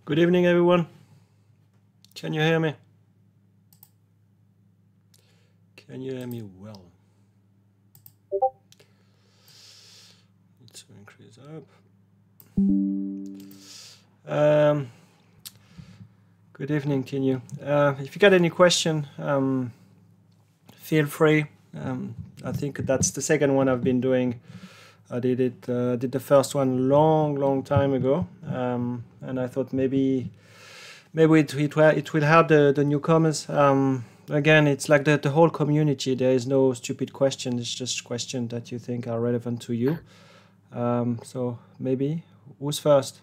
Good evening, everyone. Can you hear me? Can you hear me well? Need to increase up. Good evening, can you? If you got any question, feel free. I think that's the second one I've been doing. I did it. Did the first one long time ago, and I thought maybe it will help the newcomers. Again, it's like the whole community. There is no stupid question. It's just questions that you think are relevant to you. So maybe who's first?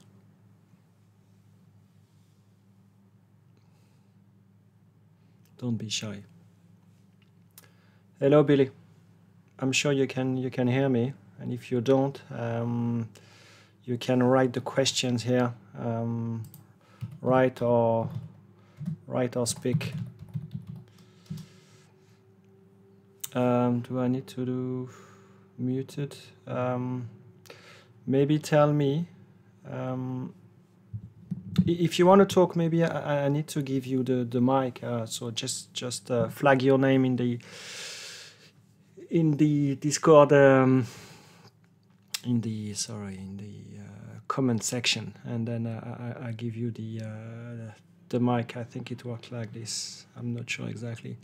Don't be shy. Hello, Billy. I'm sure you can hear me, and if you don't, you can write the questions here. Write or speak. Do I need to do muted? Maybe tell me. If you want to talk, maybe I need to give you the mic. So just flag your name in the Discord, in the comment section, and then I give you the mic. I think it works like this. I'm not sure exactly,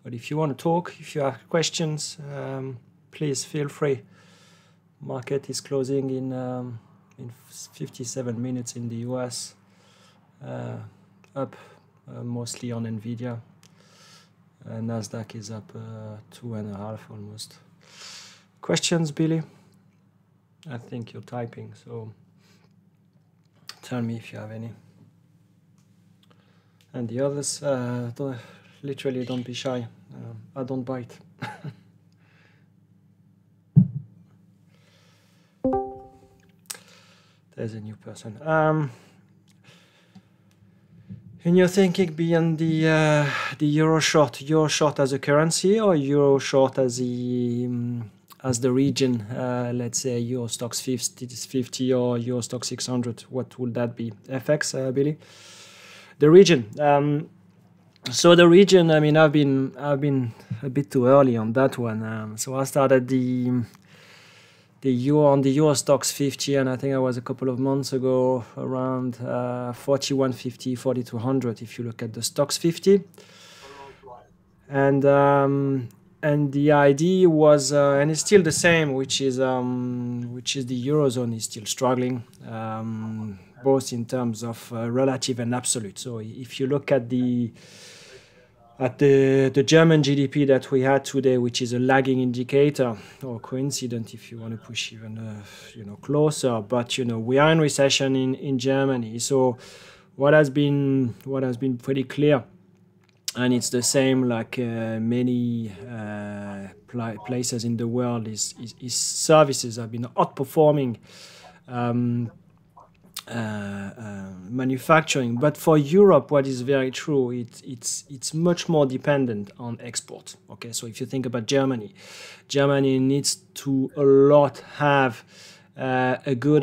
but if you want to talk, if you have questions, please feel free. Market is closing in 57 minutes in the US. Up mostly on NVDA. Nasdaq is up 2.5 almost. Questions, Billy? I think you're typing, so tell me if you have any. And the others, literally don't be shy. I don't bite. There's a new person. And you're thinking beyond the euro short as a currency, or euro short as the region? Let's say Euro Stoxx 50 or Euro Stoxx 600. What would that be? FX, Billy. The region. So the region. I mean, I've been a bit too early on that one. So I started the Euro Stoxx 50, and I think I was a couple of months ago around 4150, 4200. If you look at the Stoxx 50, and the idea was, and it's still the same, which is the Eurozone is still struggling, both in terms of relative and absolute. So if you look at the German GDP that we had today, which is a lagging indicator or coincident, if you want to push even closer, but we are in recession in Germany. So what has been pretty clear, and it's the same like many places in the world, is services have been outperforming manufacturing. But for Europe, what is very true, it's much more dependent on export. Okay, so if you think about Germany needs to a lot have a good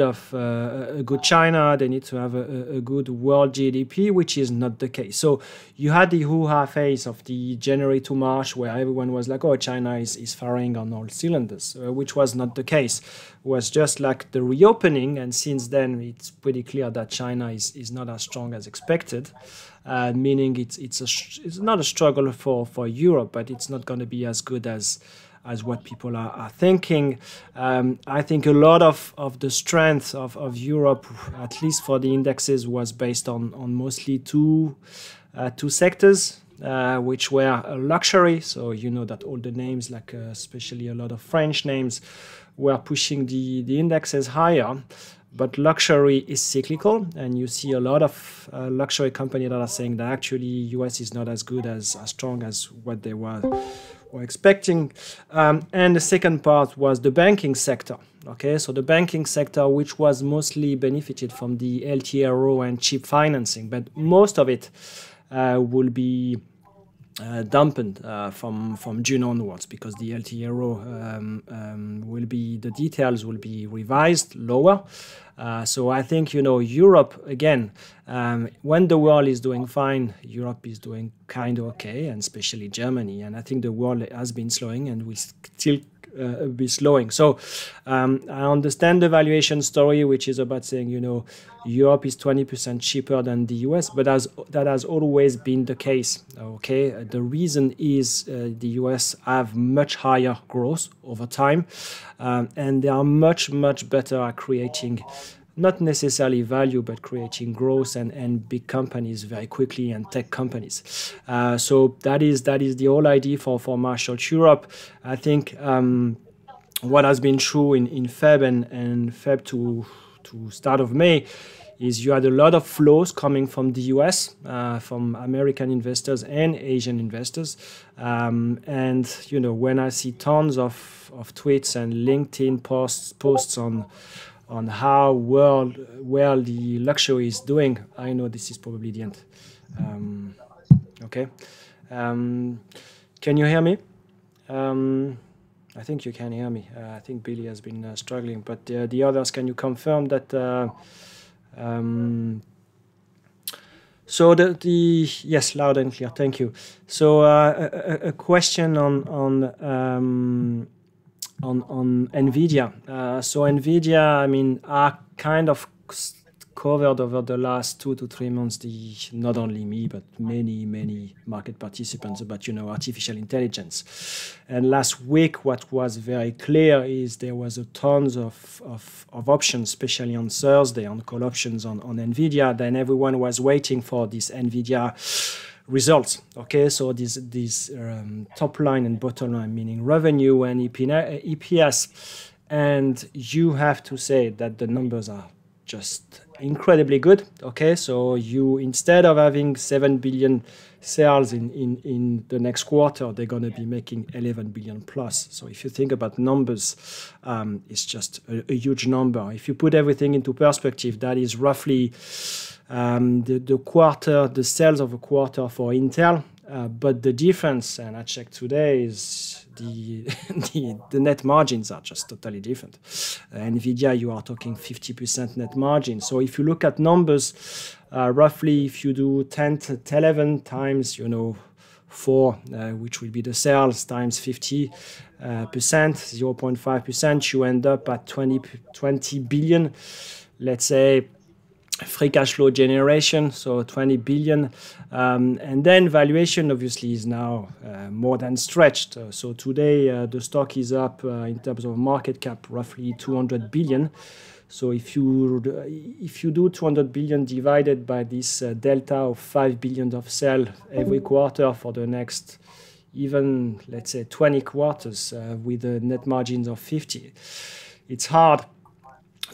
China. They need to have a good world GDP, which is not the case. So you had the hoo-ha phase of the January to March, where everyone was like, "Oh, China is firing on all cylinders," which was not the case. It was just like the reopening, and since then it's pretty clear that China is not as strong as expected. Meaning it's not a struggle for Europe, but it's not going to be as good as what people are thinking. I think a lot of the strength of Europe, at least for the indexes, was based on mostly two sectors, which were luxury. So you know that all the names, like especially a lot of French names, were pushing the indexes higher. But luxury is cyclical, and you see a lot of luxury companies that are saying that actually US is not as good, as strong as what they were expecting. And the second part was the banking sector. Okay, so the banking sector, which was mostly benefited from the LTRO and cheap financing, but most of it will be dampened from June onwards, because the LTRO the details will be revised lower. So I think, Europe, again, when the world is doing fine, Europe is doing kind of okay, and especially Germany. And I think the world has been slowing and will still be slowing. So I understand the valuation story, which is about saying, Europe is 20% cheaper than the US, but that has always been the case. Okay, the reason is the US have much higher growth over time, and they are much better at creating, not necessarily value, but creating growth and big companies very quickly, and tech companies. So that is the whole idea for Marshall Europe. I think what has been true in Feb and Feb to start of May is you had a lot of flows coming from the US, from American investors and Asian investors. And, when I see tons of tweets and LinkedIn posts on how well the luxury is doing, I know this is probably the end. Okay. Can you hear me? I think you can hear me. I think Billy has been struggling, but the others, can you confirm that? So yes, loud and clear. Thank you. So a question on NVDA. So NVDA, are kind of covered over the last 2 to 3 months, not only me, but many market participants, about, artificial intelligence. And last week, what was very clear is there was a tons of options, especially on Thursday, on call options on NVIDIA. Then everyone was waiting for this NVIDIA results. Okay, so these top line and bottom line, meaning revenue and EPS. And you have to say that the numbers are just incredibly good. Okay, so you, instead of having 7 billion sales in the next quarter, they're going to be making 11 billion plus. So if you think about numbers, it's just a huge number. If you put everything into perspective, that is roughly the sales of a quarter for Intel. But the difference, and I checked today, is the net margins are just totally different. NVIDIA, you are talking 50% net margin. So if you look at numbers, roughly if you do 10 to 11 times, 4, which will be the sales, times 50%, 0.5%, you end up at 20 billion, let's say, free cash flow generation, so 20 billion. And then valuation obviously is now more than stretched. So today the stock is up in terms of market cap roughly 200 billion. So if you do 200 billion divided by this delta of 5 billion of sale every quarter for the next, even let's say 20 quarters with the net margins of 50, it's hard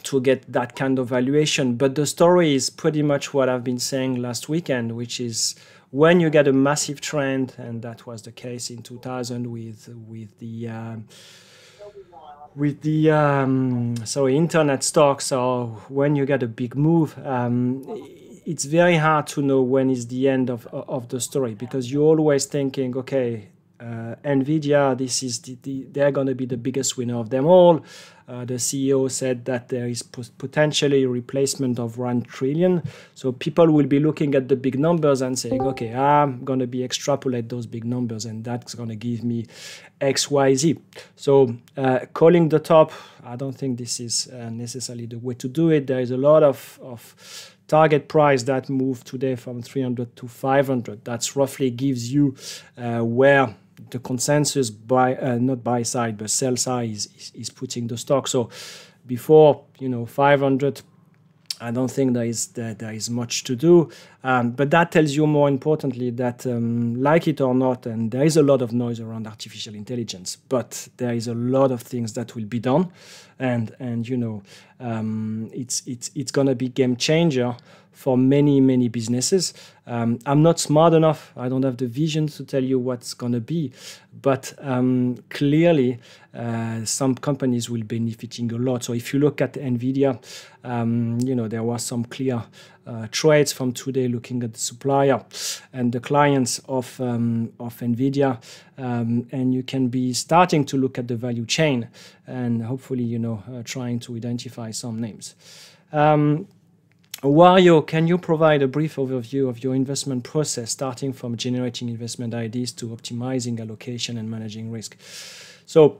to get that kind of valuation. But the story is pretty much what I've been saying last weekend, which is when you get a massive trend, and that was the case in 2000 with the internet stocks, or when you get a big move, it's very hard to know when is the end of the story, because you're always thinking, okay, NVIDIA, they're going to be the biggest winner of them all. The CEO said that there is potentially a replacement of 1 trillion. So people will be looking at the big numbers and saying, okay, I'm going to be extrapolate those big numbers, and that's going to give me X, Y, Z. So calling the top, I don't think this is necessarily the way to do it. There is a lot of target price that moved today from 300 to 500. That's roughly gives you where the consensus not buy side but sell side is putting the stock. So before 500, I don't think there is much to do. But that tells you, more importantly, that like it or not, and there is a lot of noise around artificial intelligence, but there is a lot of things that will be done, and it's going to be game changer for many, many businesses. I'm not smart enough. I don't have the vision to tell you what's going to be. But clearly, some companies will be benefiting a lot. So if you look at NVDA, there was some clear trades from today looking at the supplier and the clients of NVIDIA, and you can be starting to look at the value chain and hopefully, trying to identify some names. Wario, can you provide a brief overview of your investment process, starting from generating investment ideas to optimizing allocation and managing risk? So,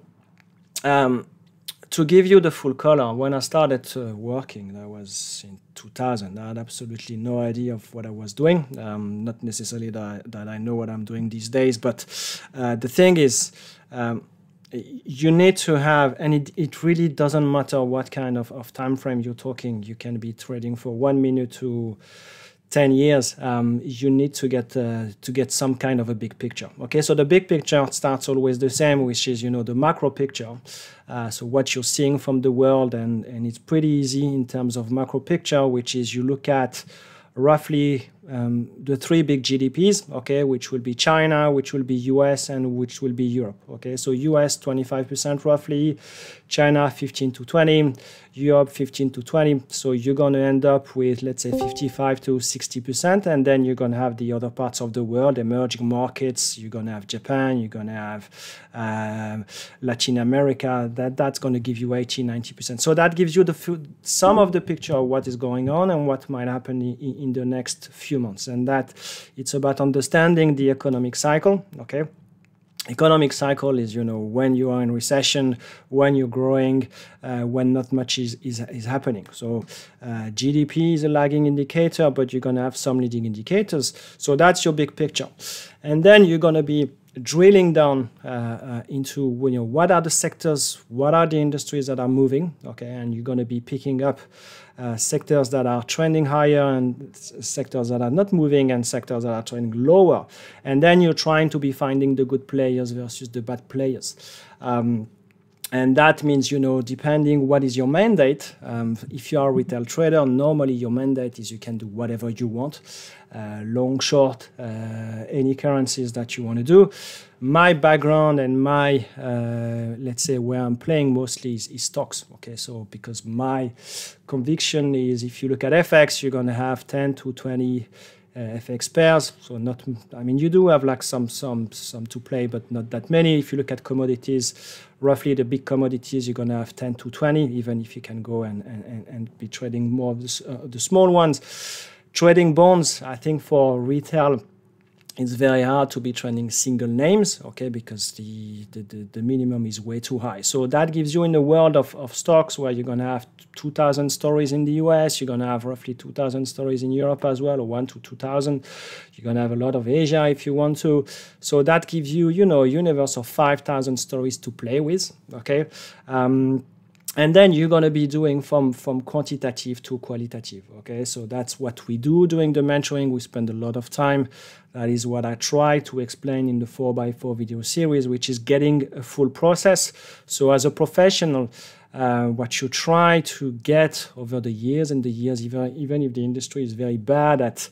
to give you the full color, when I started working, that was in 2000. I had absolutely no idea of what I was doing. Not necessarily that I know what I'm doing these days, but the thing is, you need to have, and it really doesn't matter what kind of time frame you're talking. You can be trading for 1 minute to 10 years. You need to get some kind of a big picture. Okay, so the big picture starts always the same, which is the macro picture. So what you're seeing from the world, and it's pretty easy in terms of macro picture, which is you look at roughly the 3 big GDPs, okay, which will be China, which will be US, and which will be Europe. Okay, so US 25% roughly, China 15 to 20, Europe 15 to 20. So you're going to end up with, let's say, 55 to 60%, and then you're going to have the other parts of the world, emerging markets. You're going to have Japan, you're going to have Latin America. That's going to give you 80, 90%. So that gives you some of the picture of what is going on and what might happen in the next few months. And that it's about understanding the economic cycle. Okay, economic cycle is when you are in recession, when you're growing, when not much is happening. So GDP is a lagging indicator, but you're going to have some leading indicators. So that's your big picture, and then you're going to be drilling down into what are the sectors, what are the industries that are moving. Okay, and you're going to be picking up sectors that are trending higher and sectors that are not moving and sectors that are trending lower. And then you're trying to be finding the good players versus the bad players. And that means, depending what is your mandate, if you are a retail trader, normally your mandate is you can do whatever you want, long, short, any currencies that you want to do. My background and my, let's say, where I'm playing mostly is stocks. Okay, so because my conviction is if you look at FX, you're going to have 10 to 20 FX pairs. So you do have like some to play, but not that many. If you look at commodities, roughly the big commodities, you're going to have 10 to 20, even if you can go and be trading more of the small ones. Trading bonds, I think for retail, it's very hard to be trading single names, okay, because the minimum is way too high. So that gives you in the world of stocks where you're going to have 2,000 stories in the US, you're going to have roughly 2,000 stories in Europe as well, or 1 to 2,000. You're going to have a lot of Asia if you want to. So that gives you, a universe of 5,000 stories to play with, okay? And then you're going to be doing from quantitative to qualitative, okay? So that's what we do during the mentoring. We spend a lot of time. That is what I try to explain in the 4x4 video series, which is getting a full process. So as a professional, what you try to get over the years and the years, even if the industry is very bad at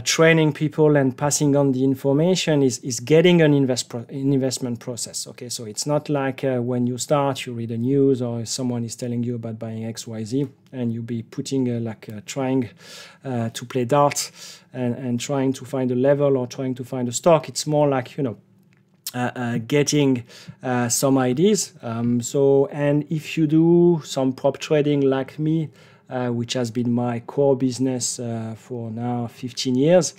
training people and passing on the information, is getting an investment process. Okay, so it's not like when you start, you read the news or someone is telling you about buying XYZ and you be putting trying to play darts and trying to find a level or trying to find a stock. It's more like, getting some ideas. And if you do some prop trading like me, which has been my core business for now 15 years.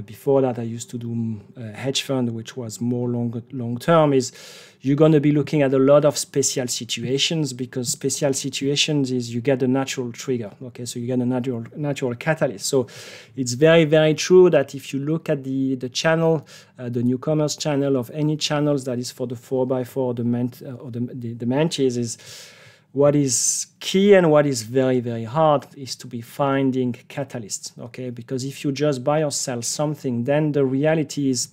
Before that, I used to do hedge fund, which was more long term. Is you're going to be looking at a lot of special situations, because special situations is you get a natural trigger. Okay, so you get a natural catalyst. So it's very, very true that if you look at the channel, the newcomers channel of any channels that is for the 4x4, the mentees is. What is key and what is very, very hard is to be finding catalysts, okay? Because if you just buy or sell something, then the reality is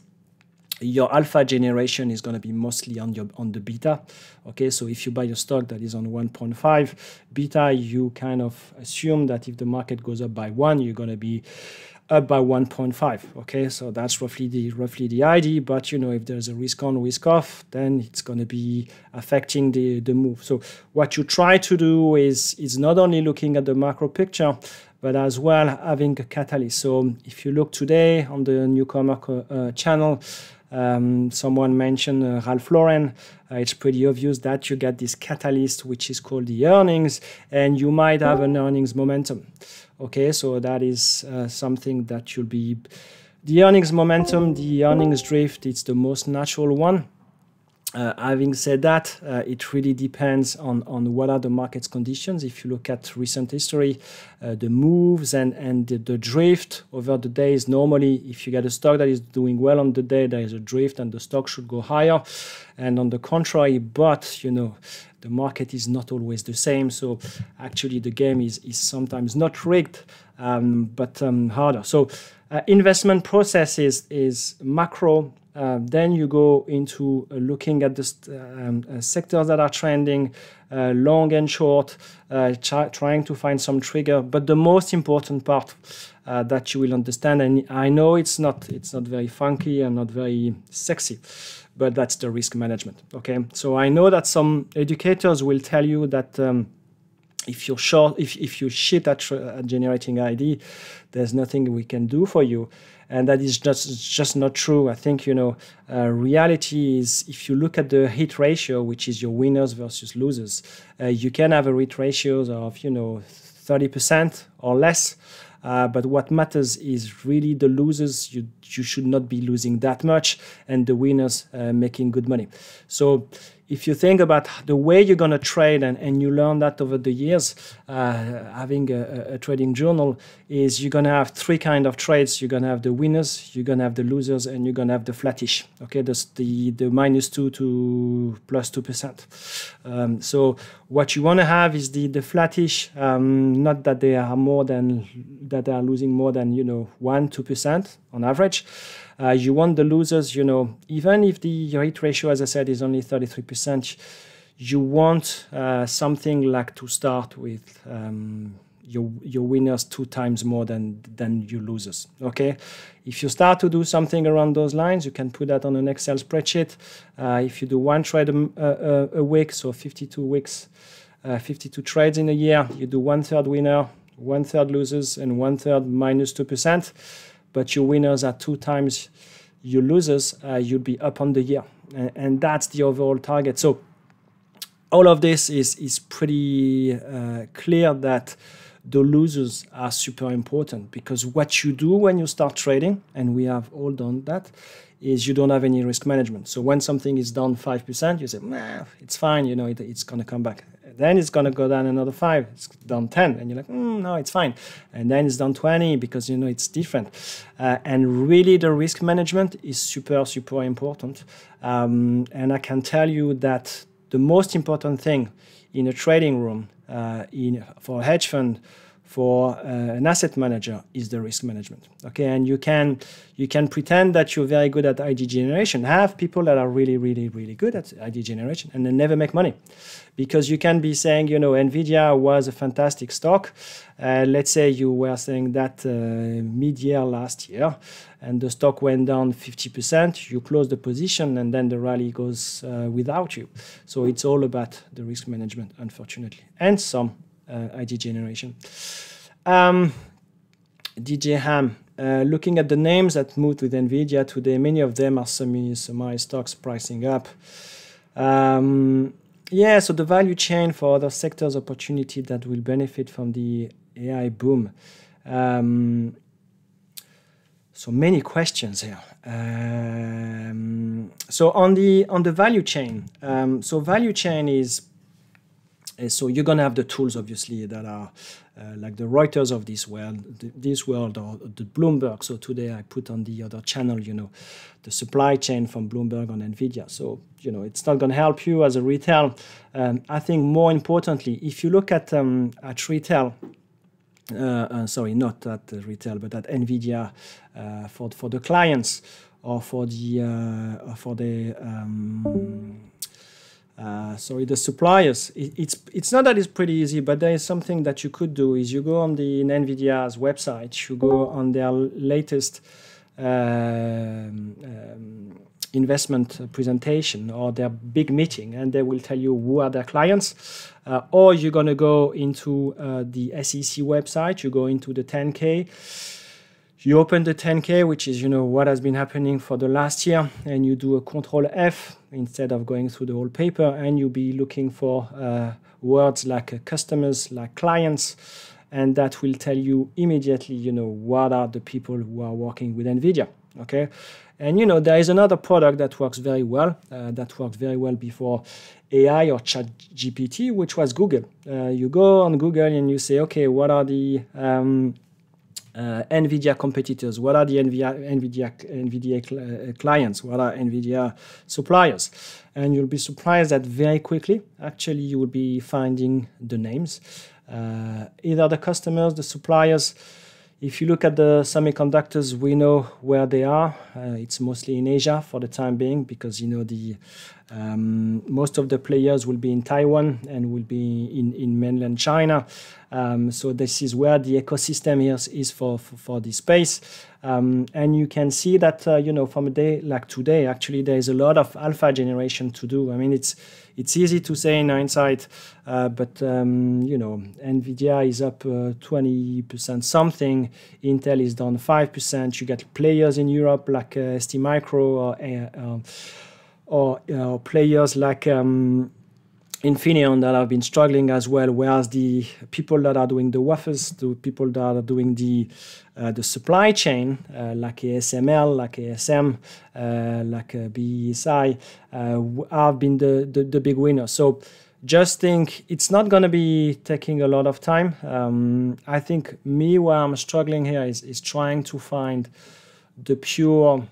your alpha generation is going to be mostly on the beta. Okay, so if you buy a stock that is on 1.5 beta, you kind of assume that if the market goes up by 1, you're going to be up by 1.5. Okay, so that's roughly the idea. But you know, if there's a risk on, risk off, then it's going to be affecting the move. So what you try to do is not only looking at the macro picture, but as well having a catalyst. So if you look today on the newcomer channel, someone mentioned Ralph Lauren. It's pretty obvious that you get this catalyst, which is called the earnings, and you might have an earnings momentum. Okay, so that is something that you'll be... The earnings momentum, the earnings drift, it's the most natural one. Having said that, it really depends on what are the market's conditions. If you look at recent history, the moves and the drift over the days, normally if you get a stock that is doing well on the day, there is a drift and the stock should go higher. And on the contrary, but you know, the market is not always the same. So actually the game is sometimes not rigged, but harder. So investment process is macro. Then you go into looking at the sectors that are trending, long and short, trying to find some trigger. But the most important part that you will understand, and I know it's not very funky and not very sexy, but that's the risk management. Okay, so I know that some educators will tell you that if you're short, if you shit at generating ID, there's nothing we can do for you. And that is just not true. I think, you know, reality is if you look at the hit ratio, which is your winners versus losers, you can have a hit ratios of, you know, 30% or less. But what matters is really the losers. You should not be losing that much, and the winners making good money. So if you think about the way you're going to trade, and you learn that over the years, having a trading journal, is you're going to have three kinds of trades. You're going to have the winners, you're going to have the losers, and you're going to have the flattish. Okay, that's the -2 to +2%. So what you want to have is the flattish, not that they are that they are losing more than, you know, 1-2% on average. You want the losers, you know, even if the hit ratio, as I said, is only 33%, you want something like to start with your winners 2 times more than your losers. Okay, if you start to do something around those lines, you can put that on an Excel spreadsheet. If you do one trade a week, so 52 weeks, 52 trades in a year, you do 1/3 winner, 1/3 losers, and 1/3 -2%. But your winners are 2 times your losers, you'll be up on the year. And that's the overall target. So all of this is pretty clear that the losers are super important, because what you do when you start trading, and we have all done that, is you don't have any risk management. So when something is down 5%, you say, nah, it's fine, you know, it's going to come back. Then it's going to go down another 5, it's down 10, and you're like, no, it's fine. And then it's down 20 because, you know, it's different. And really the risk management is super, super important. And I can tell you that the most important thing in a trading room, for a hedge fund, for an asset manager, is the risk management. Okay, and you can pretend that you're very good at ID generation. Have people that are really, really, really good at ID generation, and they never make money, because you can be saying, you know, NVDA was a fantastic stock. Let's say you were saying that mid-year last year, and the stock went down 50%. You close the position, and then the rally goes without you. So it's all about the risk management, unfortunately, and some ID generation. DJ Ham, looking at the names that moved with NVIDIA today, many of them are semi stocks pricing up. Yeah, so the value chain for other sectors, opportunity that will benefit from the AI boom. So many questions here. So on the value chain, so value chain is so you're going to have the tools, obviously, that are like the Reuters of this world, or the Bloomberg. So today I put on the other channel, you know, the supply chain from Bloomberg on NVIDIA. So, you know, it's not going to help you as a retail. I think more importantly, if you look at retail, sorry, not at retail, but at NVIDIA for the clients, or for the the suppliers. It's not that it's pretty easy, but there is something that you could do. Is you go on the NVDA's website, you go on their latest investment presentation or their big meeting, and they will tell you who are their clients. Or you're going to go into the SEC website, you go into the 10K, you open the 10K, which is, what has been happening for the last year, and you do a Control F instead of going through the whole paper, and you'll be looking for words like customers, like clients, and that will tell you immediately, what are the people who are working with NVIDIA, okay? And, there is another product that works very well, that worked very well before AI or ChatGPT, which was Google. You go on Google and you say, okay, what are the NVIDIA competitors? What are the NVIDIA clients? What are NVIDIA suppliers? And you'll be surprised that very quickly, actually, you will be finding the names, either the customers, the suppliers. If you look at the semiconductors, we know where they are. It's mostly in Asia for the time being, because most of the players will be in Taiwan and will be in mainland China. So this is where the ecosystem here is for this space. And you can see that from a day like today, actually there is a lot of alpha generation to do. I mean, it's easy to say in hindsight, but NVIDIA is up 20% something. Intel is down 5%. You get players in Europe like STMicro or players like Infineon that have been struggling as well, whereas the people that are doing the wafers, the people that are doing the supply chain, like ASML, like ASM, like BESI, have been the big winners. So just think it's not going to be taking a lot of time. I think where I'm struggling here is trying to find the pure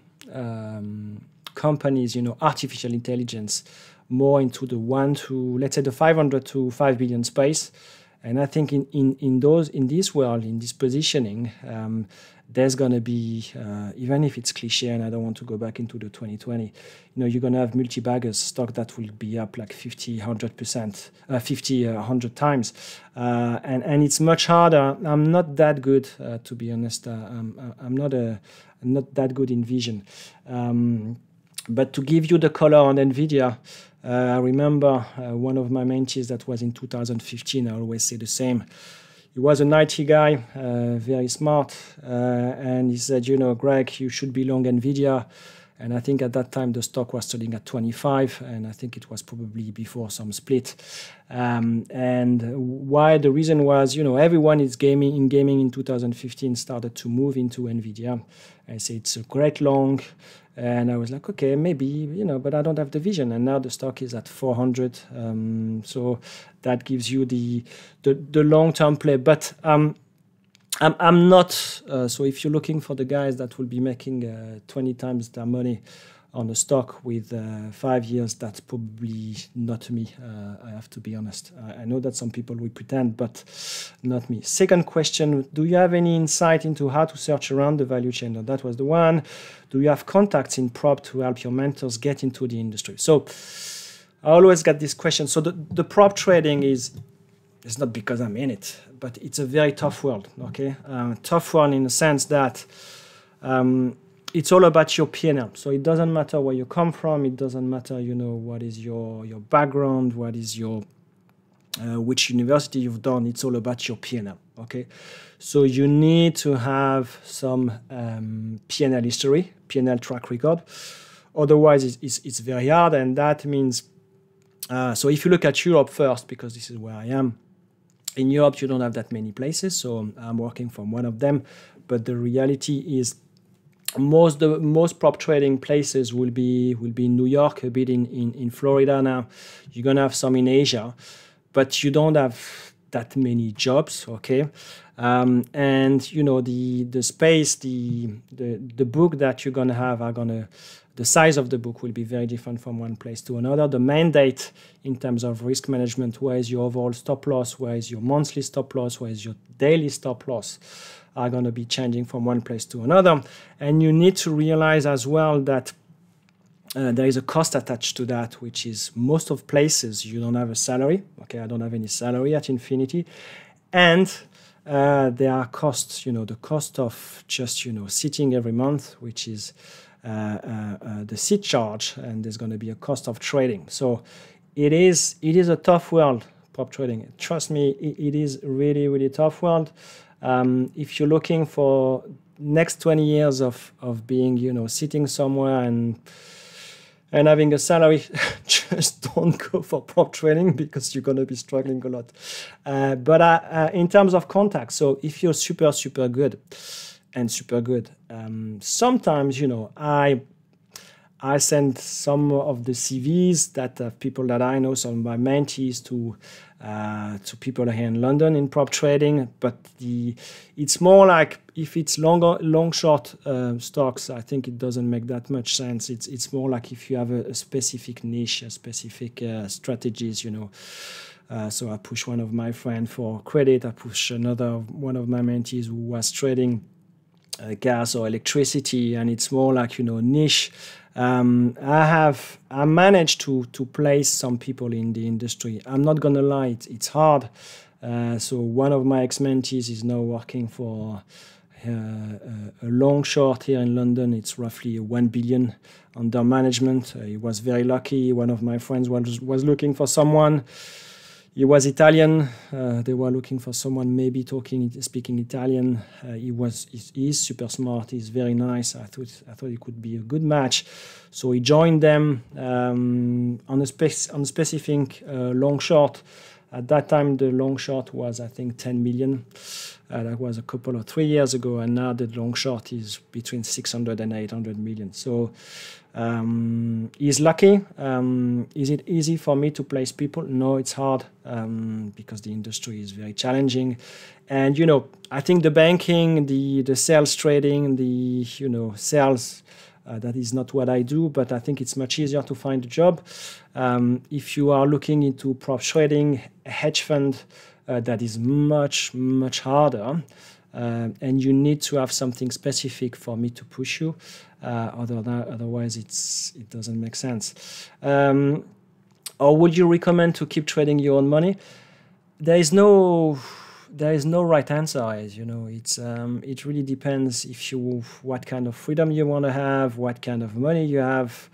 companies, artificial intelligence, more into the let's say the 500 to 5 billion space. And I think in this world, in this positioning, there's going to be, even if it's cliche, and I don't want to go back into the 2020, you're going to have multi-baggers stock that will be up like 50, 100%, 50, 100 times. And it's much harder. I'm not that good, to be honest. I'm not that good in vision. But to give you the color on NVIDIA, I remember one of my mentees that was in 2015, I always say the same. He was an IT guy, very smart, and he said, Greg, you should be long NVIDIA. And I think at that time the stock was trading at 25, and I think it was probably before some split. And why? The reason was, everyone is gaming in 2015 started to move into NVIDIA. I say it's a great long. And I was like, okay, maybe, but I don't have the vision. And now the stock is at 400. So that gives you the long-term play. But I'm not. So if you're looking for the guys that will be making 20 times their money on a stock with 5 years, that's probably not me. I have to be honest. I know that some people will pretend, but not me. Second question, do you have any insight into how to search around the value chain? No, that was the one. Do you have contacts in prop to help your mentors get into the industry? So I always get this question. So the prop trading it's not because I'm in it, but it's a very tough world, okay? Tough one in the sense that it's all about your P&L. So it doesn't matter where you come from. It doesn't matter, what is your background, what is your which university you've done. It's all about your P&L. Okay, so you need to have some P&L history, P&L track record. Otherwise, it's very hard, and that means. So if you look at Europe first, because this is where I am. In Europe, you don't have that many places, so I'm working from one of them. But the reality is, most prop trading places will be in New York, a bit in Florida now. You're gonna have some in Asia, but you don't have that many jobs, okay? And you know, the space, the book that you're gonna have are gonna, the size of the book will be very different from one place to another. The mandate in terms of risk management, where is your overall stop loss, where is your monthly stop loss, where is your daily stop loss, are going to be changing from one place to another. And you need to realize as well that there is a cost attached to that, which is most of places you don't have a salary. Okay, I don't have any salary at Infinity. And there are costs, you know, the cost of just, you know, sitting every month, which is the seat charge, and there's going to be a cost of trading. So it is a tough world, prop trading. Trust me, it is really, really tough world. If you're looking for next 20 years of being, you know, sitting somewhere and having a salary, just don't go for prop trading, because you're going to be struggling a lot. But in terms of contacts, so if you're super, super good, sometimes, you know, I send some of the CVs that people that I know, some of my mentees, to people here in London in prop trading. But it's more like, if it's long short stocks, I think it doesn't make that much sense. It's more like if you have a specific niche, a specific strategies, you know. So I push one of my friends for credit. I push one of my mentees who was trading gas or electricity, and it's more like, you know, niche. I managed to place some people in the industry. I'm not gonna lie, it's hard. So one of my ex-mentees is now working for a long short here in London. It's roughly 1 billion under management. He was very lucky. One of my friends was looking for someone. He was Italian. They were looking for someone maybe speaking Italian. He is super smart. He's very nice. I thought he could be a good match. So he joined them on a specific long short. At that time, the long short was, I think, 10 million. That was a couple of 3 years ago, and now the long short is between 600 and 800 million. So he's lucky. Is it easy for me to place people? No, it's hard, because the industry is very challenging. And, you know, I think the banking, the sales trading, you know, sales, that is not what I do, but I think it's much easier to find a job. If you are looking into prop trading, a hedge fund, that is much, much harder. And you need to have something specific for me to push you. Otherwise, it doesn't make sense. Or would you recommend to keep trading your own money? There is no right answer. As you know, it really depends what kind of freedom you want to have, what kind of money you have.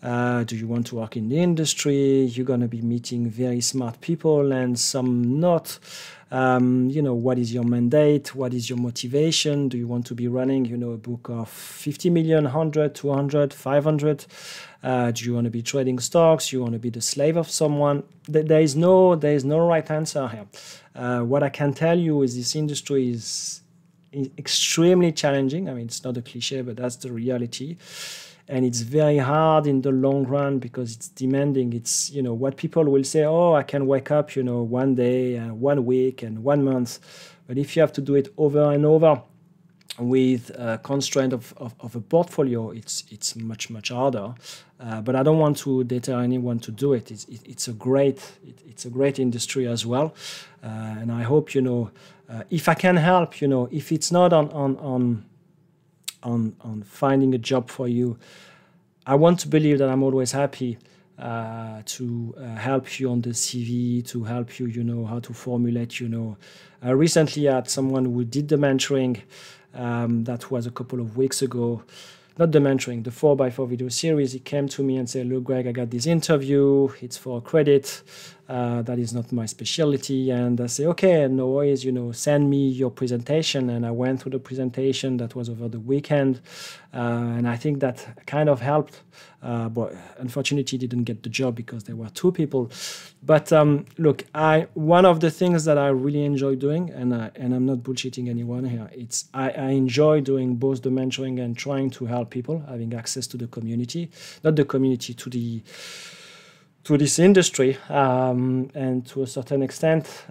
Do you want to work in the industry? You're going to be meeting very smart people and some not. You know, what is your mandate? What is your motivation? Do you want to be running, you know, a book of 50 million, 100, 200, 500? Do you want to be trading stocks? You want to be the slave of someone? There is no right answer here. What I can tell you is this industry is extremely challenging. I mean, it's not a cliche, but that's the reality. And it's very hard in the long run because it's demanding. It's, you know, what people will say, oh, I can wake up, you know, one day, 1 week and 1 month. But if you have to do it over and over with a constraint of a portfolio, it's much, much harder. But I don't want to deter anyone to do it. It's a great industry as well. And I hope, you know, if I can help, you know, if it's not on finding a job for you, I want to believe that I'm always happy to help you on the CV, to help you, you know, how to formulate, you know. Recently I had someone who did the mentoring, that was a couple of weeks ago. Not the mentoring, the 4x4 video series. He came to me and said, look, Greg, I got this interview. It's for credit. That is not my specialty. And I say, okay, no worries, you know, send me your presentation. And I went through the presentation that was over the weekend. And I think that kind of helped. But unfortunately, he didn't get the job because there were 2 people. But look, one of the things that I really enjoy doing, and I'm not bullshitting anyone here, I enjoy doing both the mentoring and trying to help people, having access to the community, not the community, to to this industry, and to a certain extent,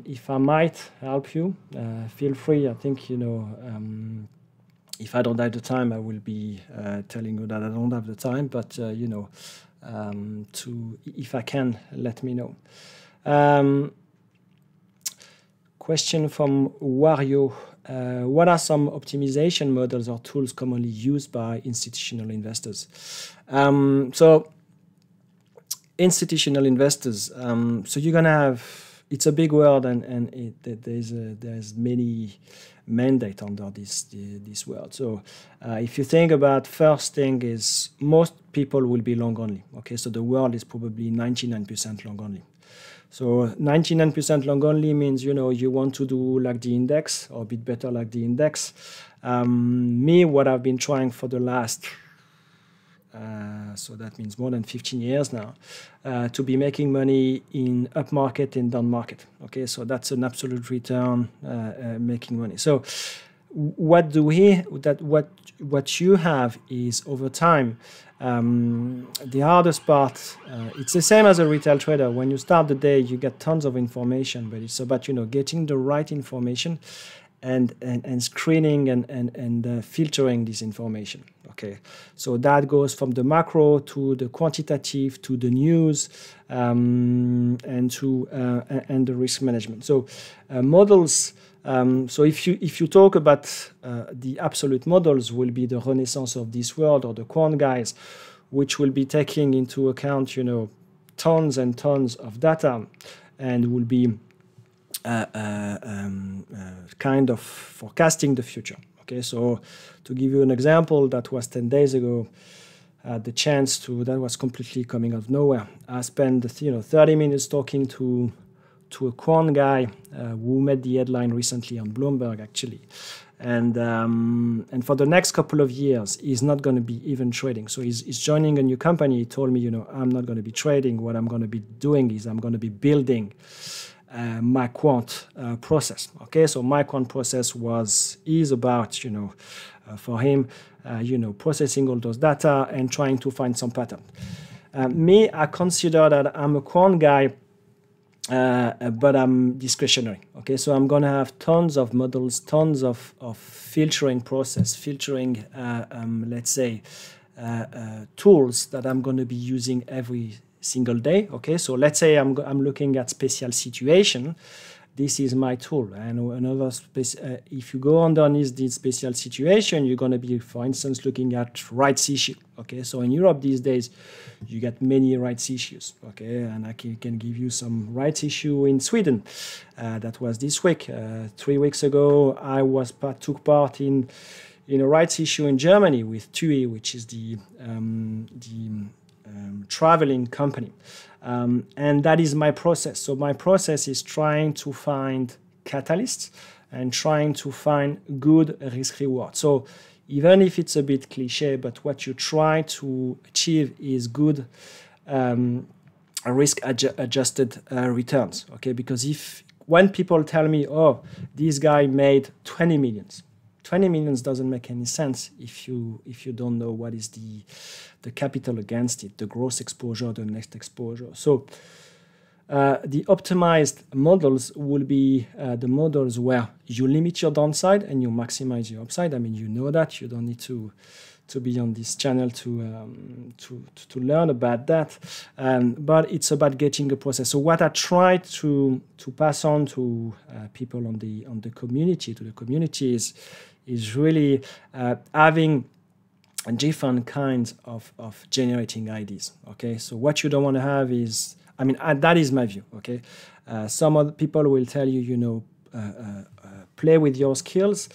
if I might help you, feel free. I think, you know, if I don't have the time, I will be telling you that I don't have the time, but you know, if I can, let me know. Question from Wario. What are some optimization models or tools commonly used by institutional investors? So institutional investors, so you're gonna have, it's a big world, and there's many mandate under this world. So if you think about, first thing is, most people will be long only. Okay, so the world is probably 99% long only. So 99% long only means, you know, you want to do like the index or a bit better like the index. Me, what I've been trying for the last, so that means more than 15 years now, to be making money in up market and down market. Okay, so that's an absolute return, making money. So what you have is, over time, the hardest part, it's the same as a retail trader. When you start the day, you get tons of information, but it's about, you know, getting the right information and screening and filtering this information. Okay, so that goes from the macro to the quantitative to the news, and the risk management. So models. So if you talk about the absolute models, will be the renaissance of this world, or the quant guys, which will be taking into account, you know, tons and tons of data, and will be kind of forecasting the future. Okay, so to give you an example, that was 10 days ago. The chance to, that was completely coming out of nowhere. I spent 30 minutes talking to a quant guy who made the headline recently on Bloomberg, actually, and for the next couple of years he's not going to be even trading. So he's joining a new company. He told me, you know, I'm not going to be trading. What I'm going to be doing is I'm going to be building my quant process. Okay, so my quant process is about, you know, for him, you know, processing all those data and trying to find some pattern. Me, I consider that I'm a quant guy, but I'm discretionary. Okay, so I'm gonna have tons of models, tons of filtering process, let's say, tools that I'm gonna be using every single day. Okay, so let's say I'm looking at special situation. This is my tool, and another if you go underneath this special situation, you're going to be, for instance, looking at rights issue. Okay, so in Europe these days, you get many rights issues. Okay, and I can give you some rights issue in Sweden. That was this week. 3 weeks ago, I took part in a rights issue in Germany with TUI, which is the traveling company. And that is my process. So my process is trying to find catalysts and trying to find good risk reward. So even if it's a bit cliche, but what you try to achieve is good risk adjusted returns. Okay, because when people tell me, oh, this guy made 20 millions, 20 millions doesn't make any sense if you don't know what is the capital against it, the gross exposure, the net exposure. So the optimized models will be the models where you limit your downside and you maximize your upside. I mean, you know that. You don't need to be on this channel to learn about that. But it's about getting a process. So what I try to pass on to people on the community, is really having different kinds of generating ideas. Okay, so what you don't want to have is, I mean, that is my view. Okay, some other people will tell you, you know, play with your skills.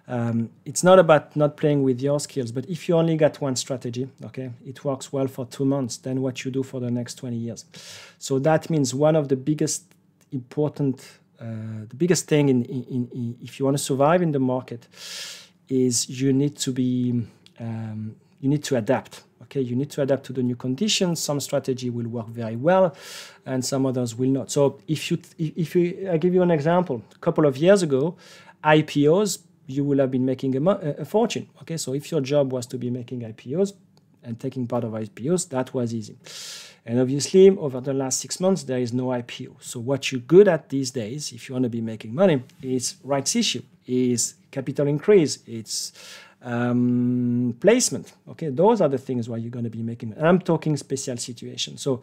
It's not about not playing with your skills, but if you only got one strategy, okay, it works well for 2 months, then what you do for the next 20 years. So that means one of the biggest the biggest thing in if you want to survive in the market is you need to adapt. Okay, you need to adapt to the new conditions. Some strategy will work very well, and some others will not. So I give you an example. A couple of years ago, IPOs, you will have been making a fortune. Okay, so if your job was to be making IPOs, and taking part of IPOs, that was easy. And obviously, over the last 6 months, there is no IPO. So what you're good at these days, if you want to be making money, is rights issue, is capital increase, it's placement. Okay, those are the things where you're going to be making money. I'm talking special situations. So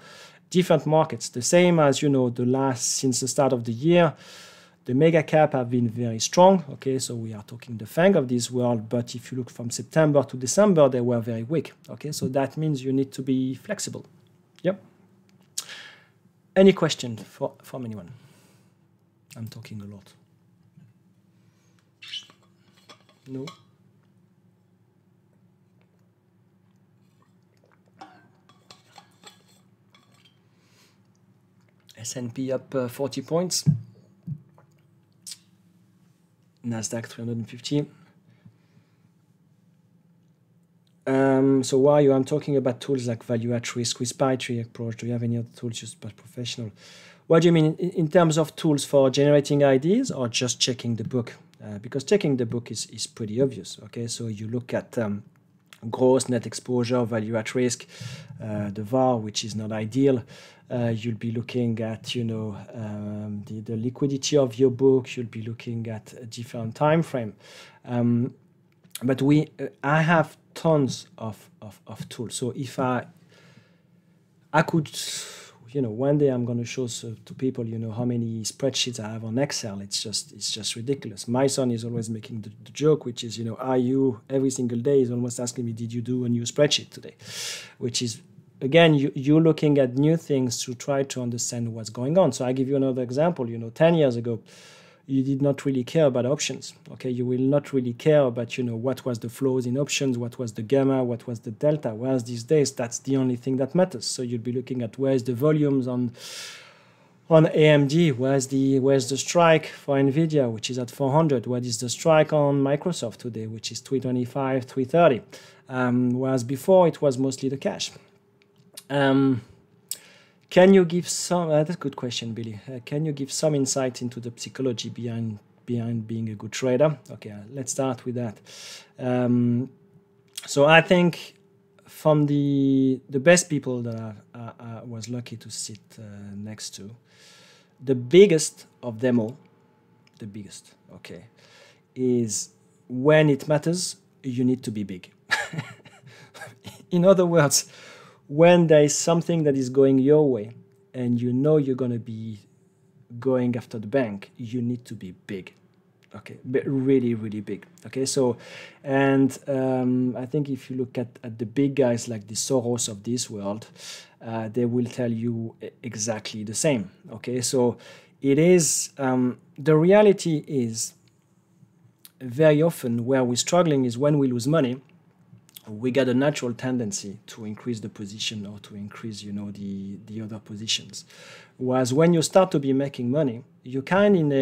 different markets, the same as, you know, since the start of the year, the mega cap have been very strong. Okay, so we are talking the FANG of this world, but if you look from September to December, they were very weak. Okay, so that means you need to be flexible. Yep. Any question from anyone? I'm talking a lot. No? S&P up 40 points. Nasdaq 350. So why are you? I'm talking about tools like value at risk, respiratory approach. Do you have any other tools used by professional? What do you mean in terms of tools for generating ideas or just checking the book? Because checking the book is pretty obvious. Okay, so you look at gross net exposure, value at risk, the VAR, which is not ideal. You'll be looking at, you know, the liquidity of your book. You'll be looking at a different time frame. But I have tons of tools. So if I could, you know, one day I'm going to show to people, you know, how many spreadsheets I have on Excel. It's just ridiculous. My son is always making the joke, which is, you know, every single day is almost asking me, did you do a new spreadsheet today? Which is, again, you're looking at new things to try to understand what's going on. So I give you another example. You know, 10 years ago, you did not really care about options. Okay, you will not really care about, you know, what was the flows in options, what was the gamma, what was the delta. Whereas these days, that's the only thing that matters. So you'll be looking at where's the volumes on AMD, where's the strike for NVDA, which is at 400. What is the strike on Microsoft today, which is 325, 330. Whereas before it was mostly the cash. Can you give some? That's a good question, Billy. Can you give some insight into the psychology behind being a good trader? Okay, let's start with that. So I think from the best people that I was lucky to sit next to, the biggest of them all, the biggest, okay, is when it matters, you need to be big. In other words, when there is something that is going your way and you know you're going to be going after the bank, you need to be big. Okay, but really, really big. Okay, so, and I think if you look at the big guys like the Soros of this world, they will tell you exactly the same. Okay, so it is, the reality is very often where we're struggling is when we lose money, we get a natural tendency to increase the position or to increase, you know, the other positions. Whereas when you start to be making money, you're kind of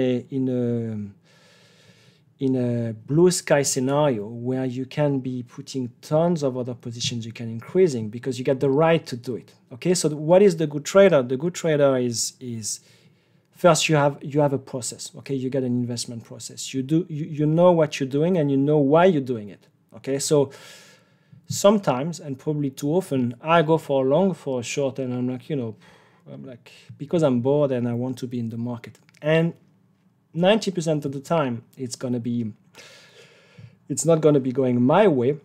in a blue sky scenario where you can be putting tons of other positions you can increasing because you get the right to do it. Okay, so what is the good trader? The good trader is first you have a process. Okay, you get an investment process. You know what you're doing and you know why you're doing it. Okay, so sometimes, and probably too often, I go for a long, for a short, and I'm like, you know, because I'm bored and I want to be in the market. And 90% of the time, it's not going to be going my way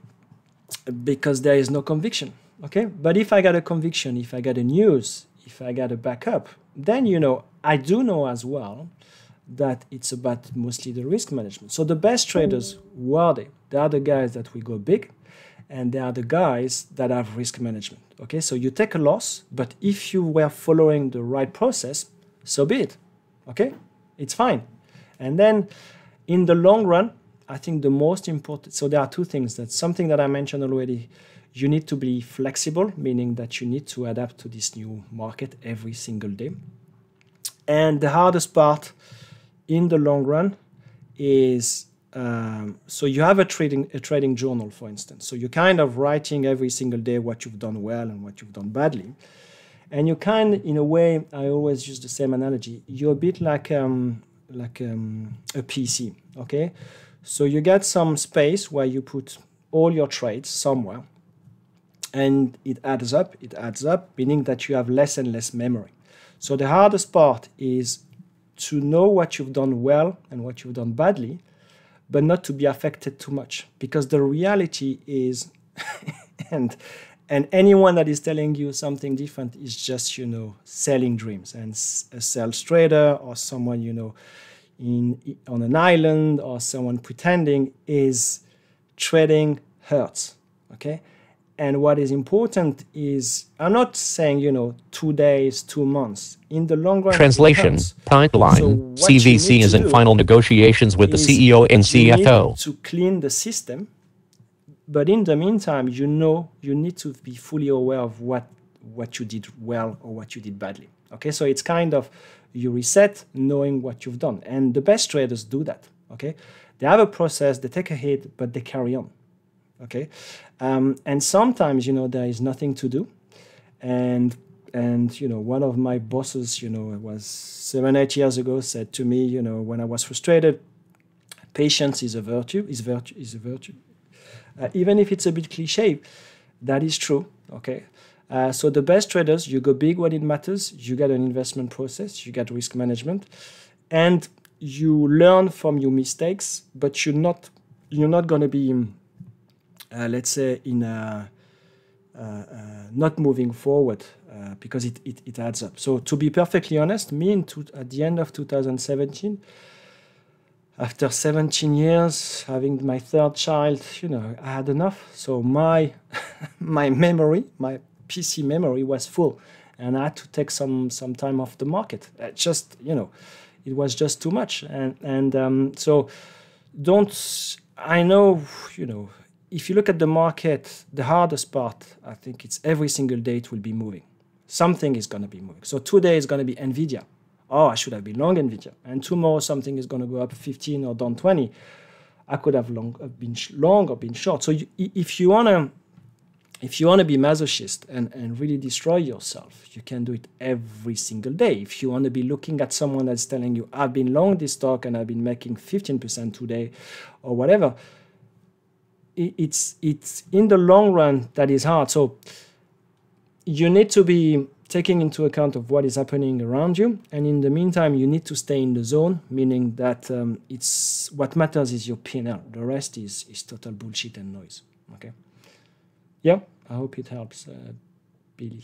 because there is no conviction. Okay, but if I got a conviction, if I got a news, if I got a backup, then, you know, I do know as well that it's about mostly the risk management. So the best traders, who are they? They are the guys that will go big, and they are the guys that have risk management. Okay, so you take a loss, but if you were following the right process, so be it. Okay, it's fine. And then in the long run, I think the most important, so there are two things. That's something that I mentioned already. You need to be flexible, meaning that you need to adapt to this new market every single day. And the hardest part in the long run is, so you have a trading journal, for instance. So you're kind of writing every single day what you've done well and what you've done badly. And you kind of, in a way, I always use the same analogy. You're a bit like a PC, okay? So you get some space where you put all your trades somewhere. and it adds up, meaning that you have less and less memory. So the hardest part is to know what you've done well and what you've done badly, but not to be affected too much, because the reality is, and anyone that is telling you something different is just, selling dreams. And a sales trader or someone, on an island, or someone pretending, is trading hurts, okay? And what is important is, I'm not saying, 2 days, 2 months. In the long run, Translation, pipeline, so CVC is in final negotiations with the CEO and CFO. Need to clean the system, but in the meantime, you need to be fully aware of what you did well or what you did badly. Okay, so it's kind of, you reset knowing what you've done. And the best traders do that, okay? They have a process, they take a hit, but they carry on. Okay, and sometimes there is nothing to do, and one of my bosses, it was 7-8 years ago, said to me, when I was frustrated, patience is a virtue. Even if it's a bit cliche, that is true. Okay, so the best traders, you go big when it matters. You get an investment process, you get risk management, and you learn from your mistakes, but you're not going to be let's say, not moving forward, because it adds up. So to be perfectly honest, at the end of 2017, after 17 years, having my third child, I had enough. So my memory, my PC memory was full, and I had to take some time off the market. It was just too much. So I know, if you look at the market, the hardest part, I think it's every single day it will be moving. Something is going to be moving. So today is going to be NVDA. Oh, I should have been long NVIDIA. And tomorrow something is going to go up 15 or down 20. I could have been long or been short. So if you want to be masochist and really destroy yourself, you can do it every single day. If you want to be looking at someone that's telling you, I've been long this stock and I've been making 15% today or whatever, it's in the long run that is hard. So you need to be taking into account of what is happening around you, and in the meantime you need to stay in the zone, meaning that it's what matters is your P&L. The rest is total bullshit and noise. Okay, yeah, I hope it helps, Billy.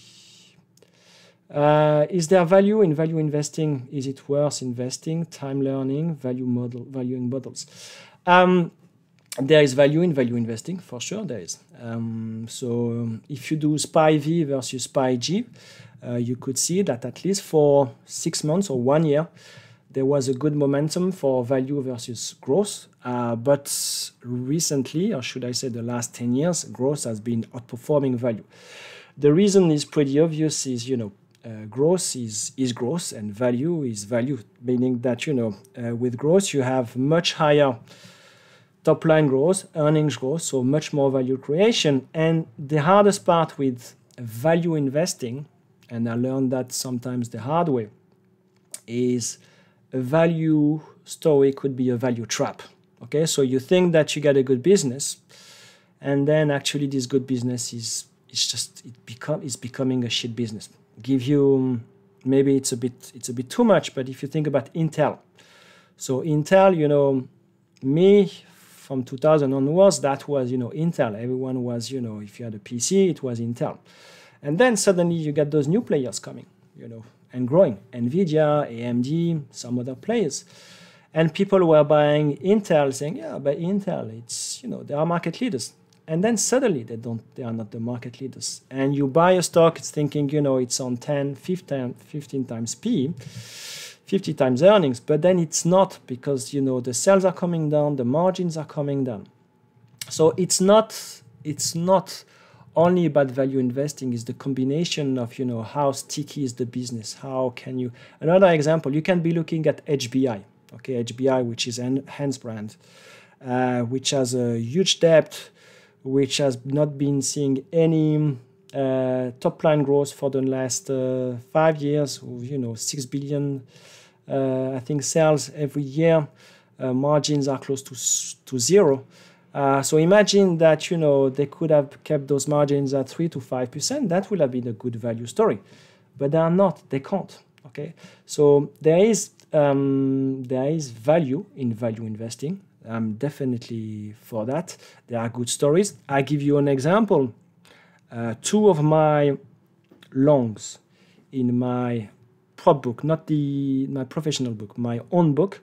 Is there value in value investing? Is it worth investing? Time learning, valuing models. There is value in value investing, for sure there is. So if you do SPY V versus SPY G, you could see that at least for 6 months or 1 year, there was a good momentum for value versus growth. But recently, or should I say the last 10 years, growth has been outperforming value. The reason is pretty obvious, is, growth is growth and value is value, meaning that, with growth you have much higher top line growth, earnings growth, so much more value creation. And the hardest part with value investing, and I learned that sometimes the hard way, is a value story could be a value trap. Okay, so you think that you get a good business, and then actually this good business is becoming a shit business. Give you, maybe it's a bit too much, but if you think about Intel, so Intel, me from 2000 onwards, that was Intel. Everyone was if you had a PC, it was Intel, and then suddenly you get those new players coming, and growing, NVIDIA, AMD, some other players. And people were buying Intel, saying, yeah, but Intel, it's, they are market leaders. And then suddenly they are not the market leaders. And you buy a stock, it's thinking, it's on 10, 15 times P, 50 times earnings, but then it's not, because, the sales are coming down, the margins are coming down. So it's not only about value investing, is the combination of, how sticky is the business, how can you, another example, you can be looking at HBI, okay, HBI, which is Hans brand, which has a huge debt, which has not been seeing any top line growth for the last 5 years, 6 billion, I think, sales every year, margins are close to zero. So imagine that, you know, they could have kept those margins at 3 to 5%. That would have been a good value story, but they are not. They can't. Okay, so there is value in value investing. I'm definitely for that. There are good stories. I give you an example. Two of my longs in my prop book, not my professional book, my own book,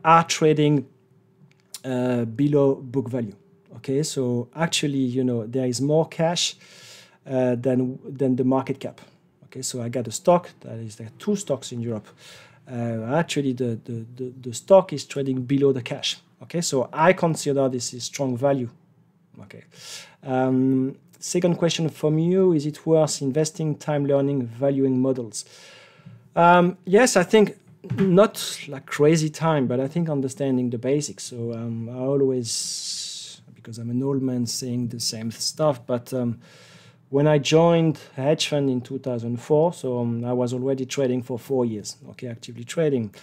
are trading below book value. Okay, so actually, you know, there is more cash than the market cap. Okay, so I got a stock that is there are two stocks in Europe. Actually, the stock is trading below the cash. Okay, so I consider this is strong value. Okay. Second question from you: is it worth investing time learning valuing models? Yes, I think not like crazy time, but I think understanding the basics. So I always, because I'm an old man saying the same stuff, but when I joined a hedge fund in 2004, so I was already trading for 4 years, okay, actively trading.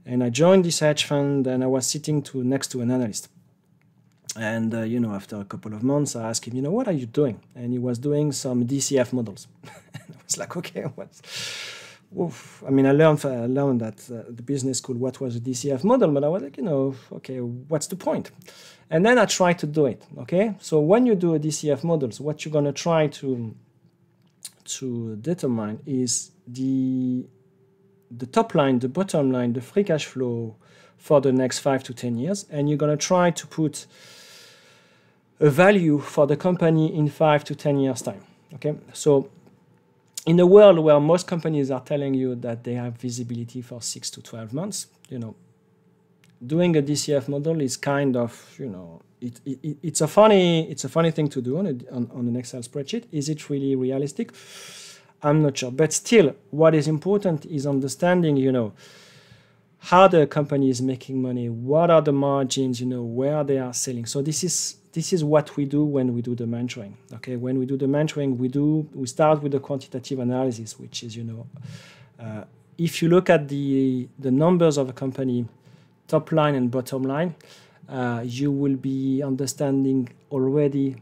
And I joined this hedge fund and I was sitting next to an analyst. And, you know, after a couple of months, I asked him, you know, what are you doing? And he was doing some DCF models. And I was like, okay, what's... Oof. I mean, I learned at the business school what was a DCF model, but I was like, you know, okay, what's the point? And then I tried to do it, okay? So when you do a DCF model, so what you're going to try to determine is the top line, the bottom line, the free cash flow for the next 5 to 10 years, and you're going to try to put a value for the company in 5 to 10 years' time, okay? So in a world where most companies are telling you that they have visibility for 6 to 12 months, you know, doing a DCF model is kind of, you know, it's a funny thing to do on an Excel spreadsheet. Is it really realistic? I'm not sure. But still, what is important is understanding, you know, how the company is making money, what are the margins, you know, where they are selling. So this is what we do when we do the mentoring. Okay, when we do the mentoring, we start with the quantitative analysis, which is, you know, if you look at the numbers of a company, top line and bottom line, you will be understanding already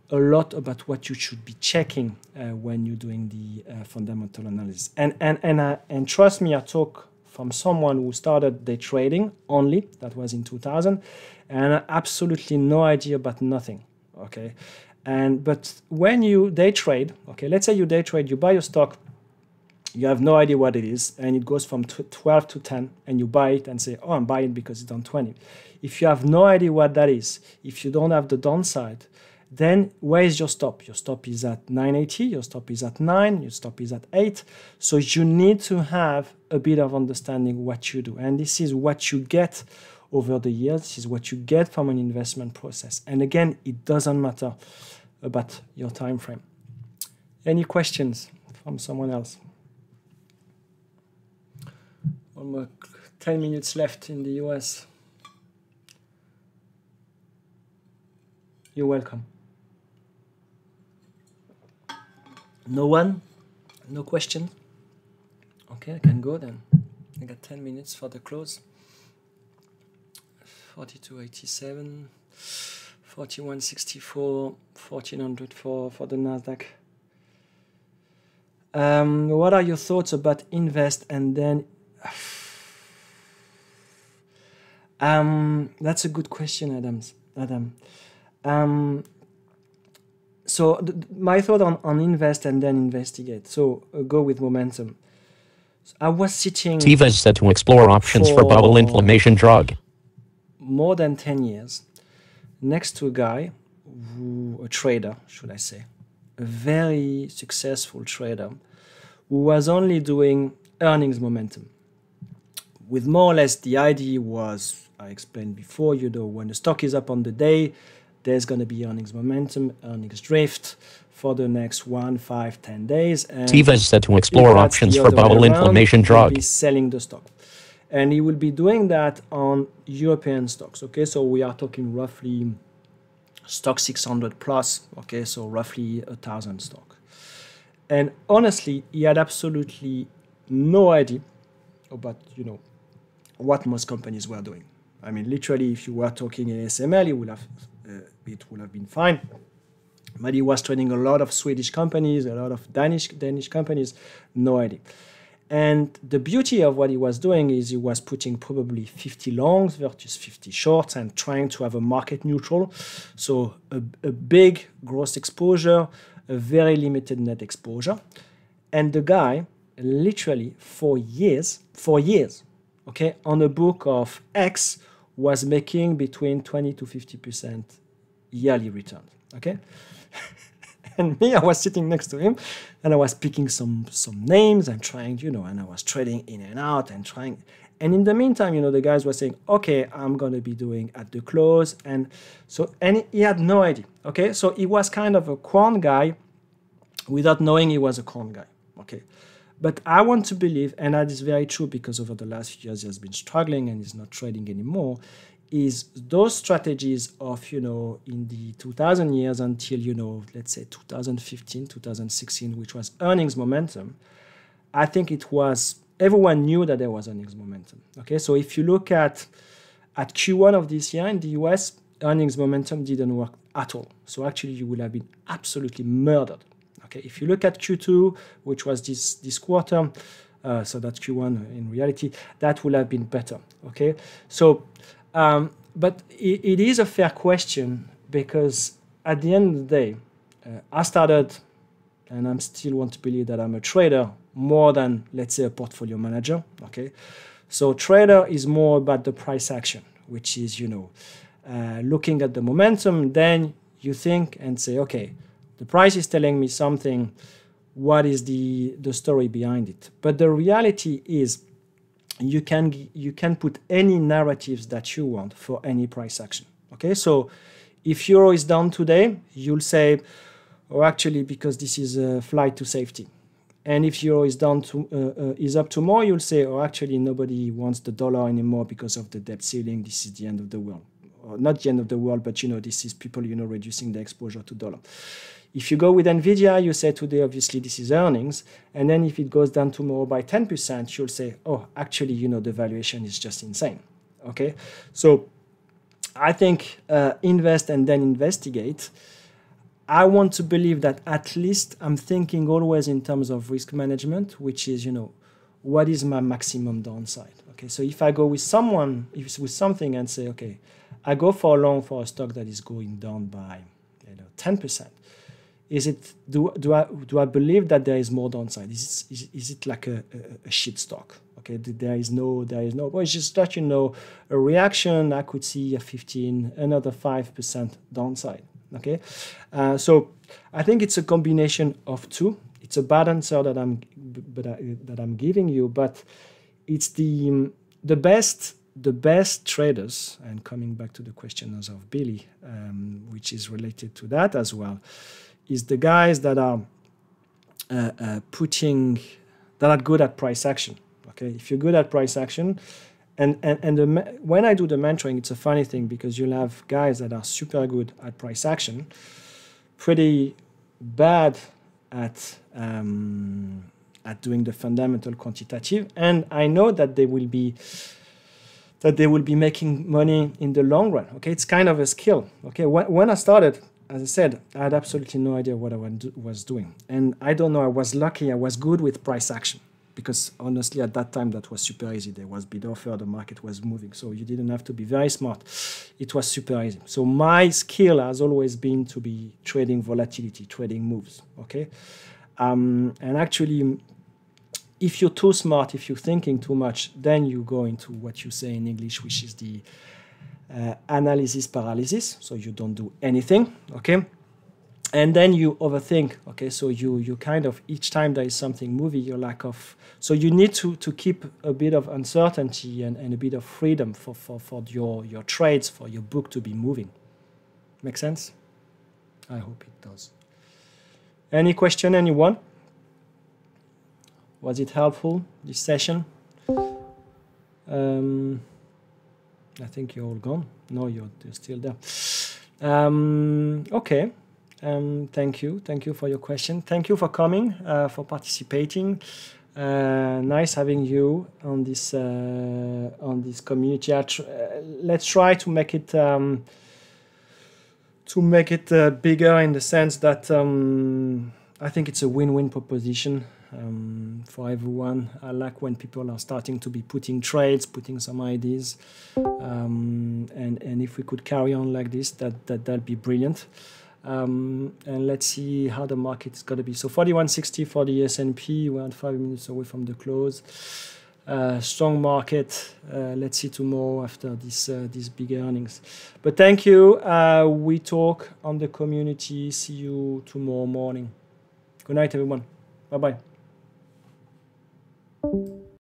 a lot about what you should be checking when you're doing the fundamental analysis. And trust me, I talk from someone who started day trading only, that was in 2000, and absolutely no idea about nothing, okay? But when you day trade, okay, let's say you day trade, you buy a stock, you have no idea what it is, and it goes from 12 to 10, and you buy it and say, oh, I'm buying it because it's on 20. If you have no idea what that is, if you don't have the downside, then where is your stop? Your stop is at 980, your stop is at 9, your stop is at 8. So you need to have a bit of understanding what you do. And this is what you get over the years. This is what you get from an investment process. And again, it doesn't matter about your time frame. Any questions from someone else? Almost 10 minutes left in the US. You're welcome. No one? No question? Okay, I can go then. I got 10 minutes for the close. 42.87, 41.64, 1404 for the Nasdaq. What are your thoughts about invest and then? That's a good question, Adam. So my thought on invest and then investigate. So go with momentum. So I was sitting. Tiva is said to explore options for bowel inflammation drug. More than 10 years, next to a guy, a trader, should I say, a very successful trader, who was only doing earnings momentum. With more or less the idea was, I explained before, you know, when the stock is up on the day, there's going to be earnings momentum, earnings drift for the next 1, 5, 10 days. And Tiva is said to explore options for bowel inflammation drug. He'll be selling the stock. And he will be doing that on European stocks. Okay, so we are talking roughly stock 600 plus. Okay, so roughly 1,000 stock. And honestly, he had absolutely no idea about, you know, what most companies were doing. I mean, literally, if you were talking ASML, it would have been fine. But he was trading a lot of Swedish companies, a lot of Danish companies, no idea. And the beauty of what he was doing is he was putting probably 50 longs versus 50 shorts and trying to have a market neutral. So a big gross exposure, a very limited net exposure. And the guy, literally for years, okay, on a book of X, was making between 20 to 50% yearly return, okay? And me, I was sitting next to him, and I was picking some names and trying, and I was trading in and out and trying. And in the meantime, the guys were saying, okay, I'm going to be doing at the close. And he had no idea, okay? So he was kind of a quant guy without knowing he was a quant guy, okay? But I want to believe, and that is very true because over the last few years he has been struggling and is not trading anymore, is those strategies of, in the 2000 years until, let's say 2015, 2016, which was earnings momentum, I think everyone knew that there was earnings momentum. Okay, so if you look at Q1 of this year in the US, earnings momentum didn't work at all. So actually you would have been absolutely murdered. Okay, if you look at Q2, which was this quarter, so that's Q1 in reality, that would have been better. Okay, so but it is a fair question because at the end of the day, I started, and I still want to believe that I'm a trader more than, let's say, a portfolio manager. Okay, so trader is more about the price action, which is looking at the momentum. Then you think and say, okay, the price is telling me something. What is the story behind it? But the reality is, you can put any narratives that you want for any price action. Okay, so if euro is down today, you'll say, oh, actually, because this is a flight to safety. And if euro is is up tomorrow, you'll say, oh, actually, nobody wants the dollar anymore because of the debt ceiling. This is the end of the world. Or not the end of the world, but this is people reducing the exposure to dollar. If you go with NVDA, you say today, obviously, this is earnings. And then if it goes down tomorrow by 10%, you'll say, oh, actually, the valuation is just insane. Okay? So I think invest and then investigate. I want to believe that at least I'm thinking always in terms of risk management, which is, what is my maximum downside? Okay, so if I go with something and say, okay, I go for a long for a stock that is going down by 10%. Do I believe that there is more downside? Is it like a shit stock? Okay, there is no. Well, it's just that a reaction. I could see a 15, another 5% downside. Okay, so I think it's a combination of two. It's a bad answer that I'm giving you, but it's the best traders. And coming back to the questions of Billy, which is related to that as well, is the guys that are good at price action. Okay, if you're good at price action, when I do the mentoring, it's a funny thing because you'll have guys that are super good at price action, pretty bad at doing the fundamental quantitative, and I know that they will be making money in the long run. Okay, it's kind of a skill. Okay, when I started, as I said, I had absolutely no idea what I was doing. And I don't know, I was lucky, I was good with price action. Because honestly, at that time, that was super easy. There was bid offer, the market was moving. So you didn't have to be very smart. It was super easy. So my skill has always been to be trading volatility, trading moves, okay? And actually, if you're too smart, if you're thinking too much, then you go into what you say in English, which is the analysis paralysis. So you don't do anything, okay? And then you overthink, okay? So you kind of, each time there is something moving, you're lack of, so you need to keep a bit of uncertainty and a bit of freedom for your trades, for your book to be moving. Make sense? I hope it does. Any question, anyone? Was it helpful, this session? I think you're all gone. No, you're still there. Okay. Thank you for your question. Thank you for coming, for participating. Nice having you on this community. Let's try to make it bigger in the sense that I think it's a win-win proposition for everyone. I like when people are starting to be putting trades, putting some ideas, and if we could carry on like this, that'd be brilliant. And let's see how the market is going to be. So 41.60 for the S&P. We're at 5 minutes away from the close. Strong market. Let's see tomorrow after these big earnings. But thank you. We talk on the community. See you tomorrow morning. Good night, everyone. Bye-bye.